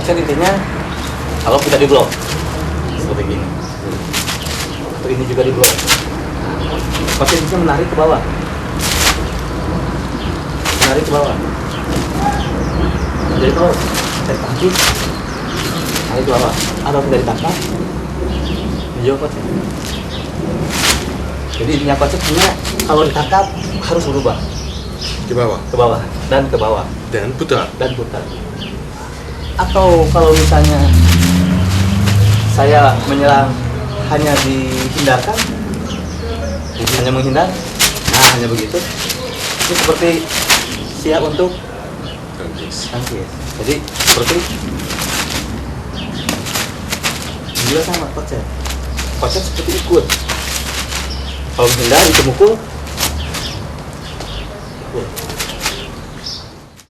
konsep intinya kalau kita di blok seperti ini, atau ini juga di blok, konsep intinya menarik ke bawah, jadi kalau saya tangkis narik ke bawah, atau tidak ditangkap menjauh konsep. Jadi intinya konsep sebenarnya kalau ditangkap harus berubah Ke bawah. dan ke bawah Dan putar. atau kalau misalnya saya menyerang hanya dihindarkan, hanya menghindar, nah hanya begitu, itu seperti siap untuk Tangkis. tangkis. Jadi seperti juga sama konsep seperti ikut, kalau menghindar itu mukul,